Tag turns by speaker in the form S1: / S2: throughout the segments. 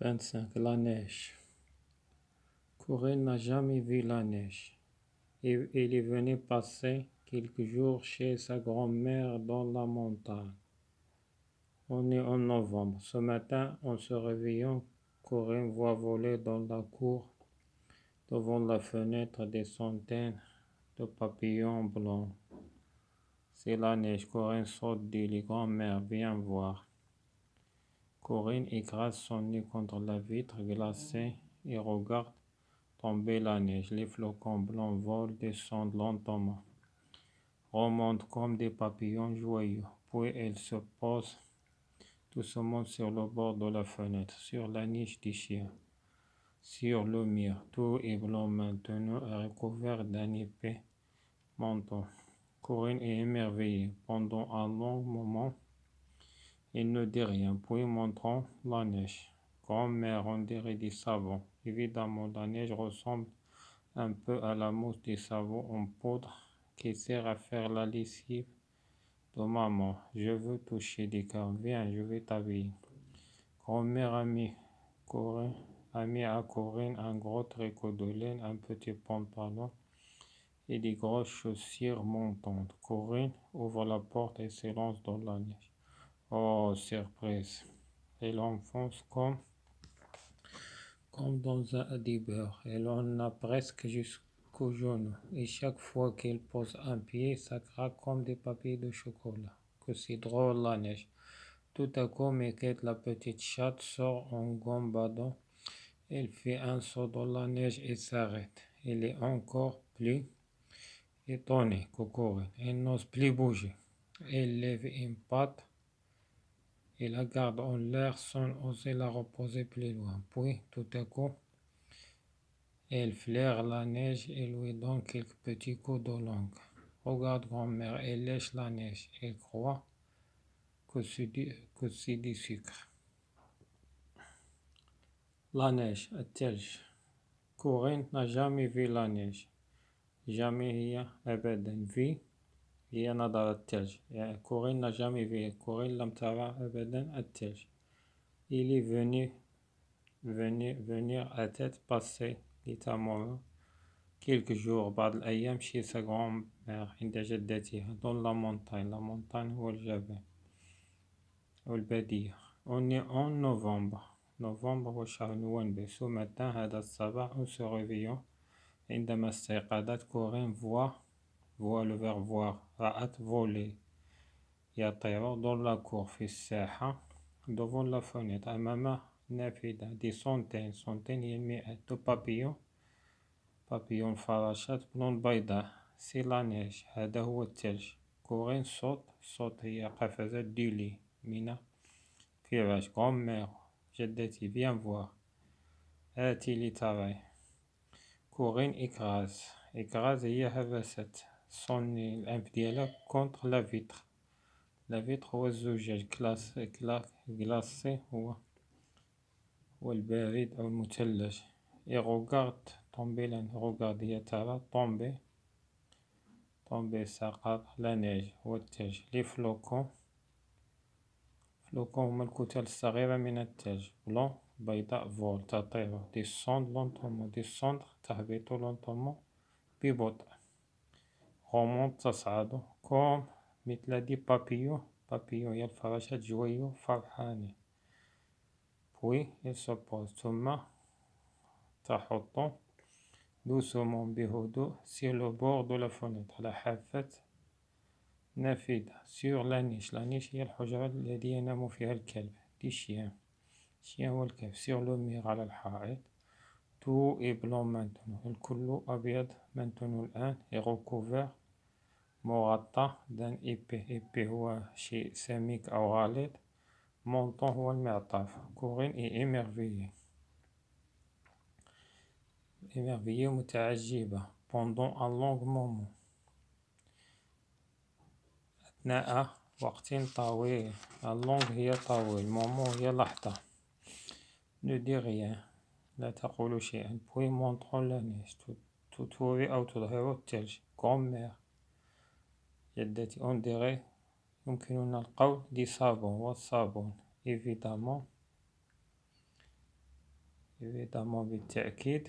S1: 25. La neige. Corinne n'a jamais vu la neige. Il est venu passer quelques jours chez sa grand-mère dans la montagne. On est en novembre. Ce matin, en se réveillant, Corinne voit voler dans la cour, devant la fenêtre, des centaines de papillons blancs. C'est la neige. Corinne saute du lit. Grand-mère, viens voir. Corinne écrase son nez contre la vitre glacée et regarde tomber la neige. Les flocons blancs volent, descendent lentement, remontent comme des papillons joyeux. Puis elle se pose doucement sur le bord de la fenêtre, sur la niche du chien, sur le mur. Tout est blanc maintenant et recouvert d'un épais manteau. Corinne est émerveillée. Pendant un long moment, il ne dit rien, puis montrant la neige. Grand-mère, on dirait du savon. Évidemment, la neige ressemble un peu à la mousse du savon en poudre qui sert à faire la lessive de maman. Je veux toucher des corps. Viens, je vais t'habiller. Grand-mère a mis à Corinne un gros tricot de laine, un petit pantalon et des grosses chaussures montantes. Corinne ouvre la porte et se lance dans la neige. Oh, surprise! Elle enfonce comme dans un beurre. Elle en a presque jusqu'aux genoux. Et chaque fois qu'elle pose un pied, ça craque comme des papiers de chocolat. Que c'est drôle la neige. Tout à coup, Miquette, la petite chatte, sort en gambadant. Elle fait un saut dans la neige et s'arrête. Elle est encore plus étonnée que Corinne. Elle n'ose plus bouger. Elle lève une patte et la garde en l'air sans oser la reposer plus loin. Puis, tout à coup, elle flaire la neige et lui donne quelques petits coups de langue. Regarde, grand-mère, elle lèche la neige. Elle croit que c'est du sucre. La neige, الثلج. Corinne n'a jamais vu la neige. jamais هي أبدا في هي نظر الثلج. يعني Corinne n'a jamais vu. Corinne لم ترى أبدا الثلج. Il est venir à tête passée littéralement quelques jours بعض الأيام chez sa grand-mère عند جدتها dans la montagne. La montagne هو الجبل والبادية. On est en novembre. نوفمبر هو شهر نوفمبر. Ce matin هذا الصباح en se réveillant عندما استيقظت كورين voit le verbe voir رأت voler يطير dans la cour في الساحة devant la fenêtre أمامه نافذة des centaines هي مئات de papillons فراشات بلون بيضاء. سي لا نيج. هذا هو الثلج. كورين صوت هي قفزت ديلي من فراش. grand-mère جدتي viens voir. آتي لترى. كورين إكراز هي هبست صني الأنف ديالها كونتر لا فيتر. لا فيتر هو الزجاج كلاسي هو البارد أو المثلج. et regarde tomber هي ترى tomber سقط la neige والثلج. les flocons هما الكتل الصغيرة من الثلج بلون بيضاء فول تطير descendre تهبط lentement ببطء remonte تصعد كوم مثل دي بابيو هي الفراشات جويو فرحانة. puis il se pose ثم تحط doucement بهدوء sur le bord de la fenêtre على حافة نافذة sur la niche. la niche هي الحجرة التي ينام فيها الكلب دي chien والكلب. sur le mur على الحائط. tout est blanc maintenant. الكل أبيض maintenant الآن et recouvert مغطى d'un épais هو شيء سميك أو غليظ. montant هو المعطف. كورين est émerveillée متعجبة pendant un long moment أثناء وقت طويل. long هي طويل moment هي لحظة. ne dis rien لا تقول شيئا. puis montrant la neige تطوي أو تظهر الثلج. grand-mère جدتي on dirait يمكننا القول دي صابون والصابون évidemment évidemment بالتأكيد.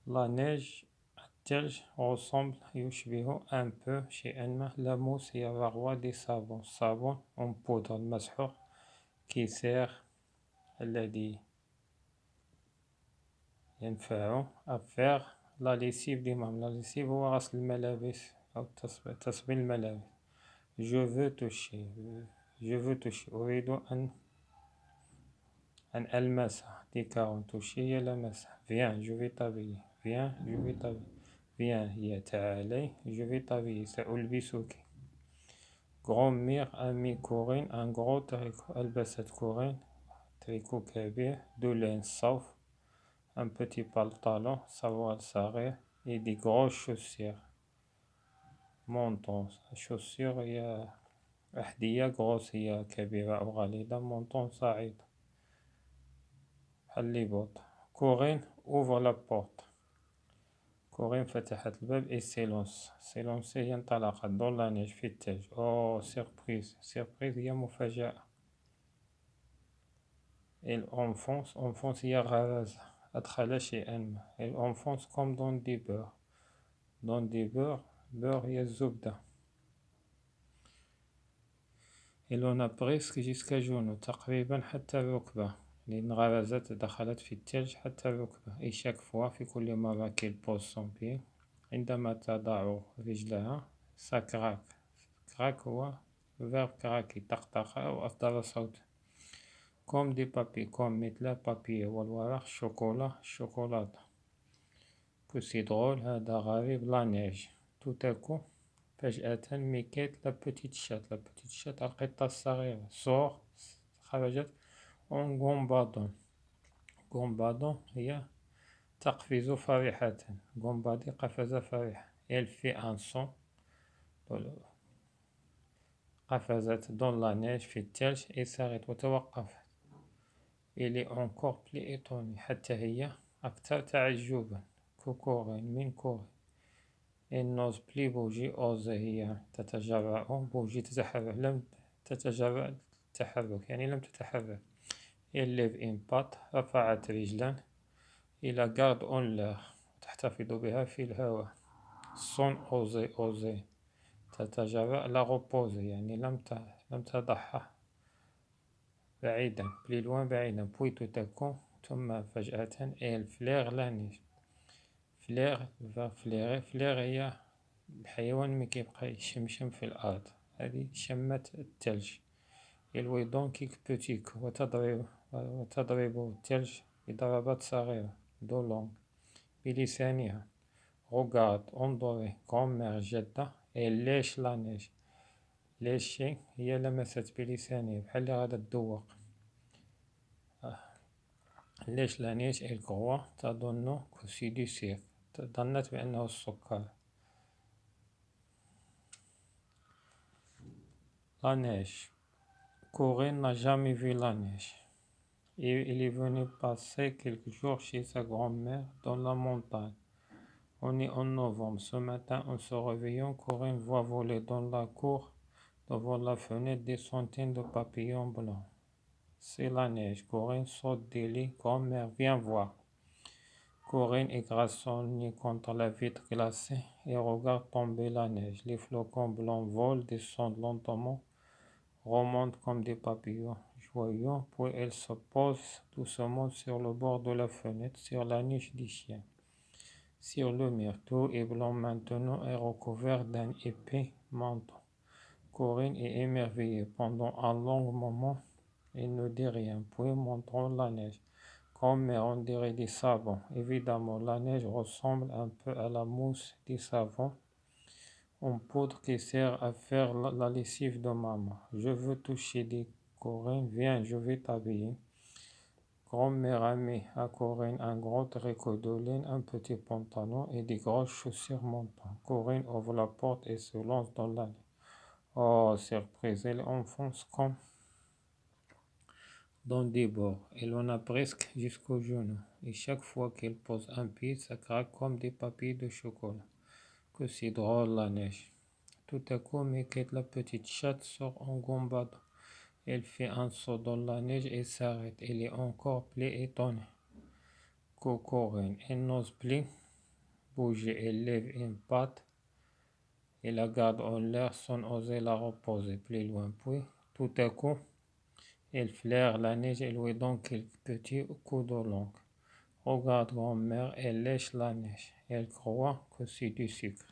S1: La neige, الثلج ressemble يشبه un peu شيئا ما la mousse هي الرغوة دي صابون. صابون en poudre المسحوق الذي ينفع à faire la lessive ديما. la lessive هو غسل الملابس أو تصبيل الملابس. je veux toucher أريد أن ألمسها. ديكا toucher هي لمسها. viens je vais t'habiller. viens هي تعالي. je vais t'habiller سألبسك. grand-mère a mis Corinne un gros tricot. ألبست كورين تريكو كبير de laine صوف. un petit pantalon سروال صغير et des grosses chaussures montons. chaussures هي أحذية grosse هي كبيرة أو غليظة. monton صعيد بحال لي بوط. كورين ouvre la porte. كورين فتحت الباب et s'élance هي انطلقت dans la neige في الثلج. surprise هي مفاجأة. elle enfonce هي غرزة. أدخل شيئا ما. elle enfonce comme dans du beurre. beurre هي الزبدة. elle en a presque jusqu'à genoux تقريبا حتى الركبة. لأن غرزت دخلت في الثلج حتى الركبة. et chaque fois في كل مرة qu'elle pose son pied عندما تضع رجلها ça craque. craque هو verbe craquer طقطقة أو أصدر صوت. comme des papiers comme مثل papier والورق. شوكولاتة. que c'est drôle هذا غريب. la neige tout à coup فجأة ميكيت la petite chatte القطة الصغيرة خرجت en gambadon هي تقفز فرحة. gambadi قفز فرحة. elle fait un son قفزت dans la neige في الثلج et s'arrête وتوقفت. elle est encore plus étonnée حتى هي أكثر تعجبا كورين من كورين. elle n'ose plus bouger هي تتجرأ bouger تتحرك لم تتجرأ التحرك يعني لم تتحرك. elle lève une patte رفعت رجلا. il la garde en l'air تحتفظ بها في الهواء. sans oser تتجرأ la repose يعني لم تضعها بعيدا plus loin بعيدا. puis tout à coup ثم فجأة elle flaire la neige. فلير هي الحيوان ملي كيبقى يشمشم في الأرض. هذه شمت الثلج. الويدون كيك بوتيك وتضرب الثلج بضربات صغيرة. دولونغ بلسانها. روغارد انظري. غومير جدة. ليش لا نيج ليشي هي لمست بلسانها بحال اللي غادا تدوق. ليش لا نيج الكوا تظن كسي دي سير ظنت بأنه السكر. la neige. Corinne n'a jamais vu la neige. Il est venu passer quelques jours chez sa grand-mère dans la montagne. On est en novembre. Ce matin, en se réveillant, Corinne voit voler dans la cour, devant la fenêtre, des centaines de papillons blancs. C'est la neige. Corinne saute des lits. Grand-mère, viens voir. Corinne écrase son nez contre la vitre glacée et regarde tomber la neige. Les flocons blancs volent, descendent lentement, remontent comme des papillons joyeux, puis elle se pose doucement sur le bord de la fenêtre, sur la niche des chiens. Sur le mur, tout est blanc maintenant et recouvert d'un épais manteau. Corinne est émerveillée. Pendant un long moment, elle ne dit rien, puis montrant la neige. Grand-mère, on dirait des savons. Évidemment, la neige ressemble un peu à la mousse des savons en poudre qui sert à faire la lessive de maman. Je veux toucher des Corinne. Viens, je vais t'habiller. Grand-mère a mis à Corinne un gros tricot de laine, un petit pantalon et des grosses chaussures montantes. Corinne ouvre la porte et se lance dans la neige. Oh, surprise, elle enfonce comme dans des bords. Elle en a presque jusqu'aux genoux. Et chaque fois qu'elle pose un pied, ça craque comme des papiers de chocolat. Que c'est drôle la neige. Tout à coup, Miquette, la petite chatte, sort en gambade. Elle fait un saut dans la neige et s'arrête. Elle est encore plus étonnée que Corinne. Elle n'ose plus bouger. Elle lève une patte et la garde en l'air sans oser la reposer plus loin. Puis, tout à coup, elle flaire la neige et lui donne quelques petits coups de langue. Regarde, grand-mère, elle lèche la neige. Elle croit que c'est du sucre.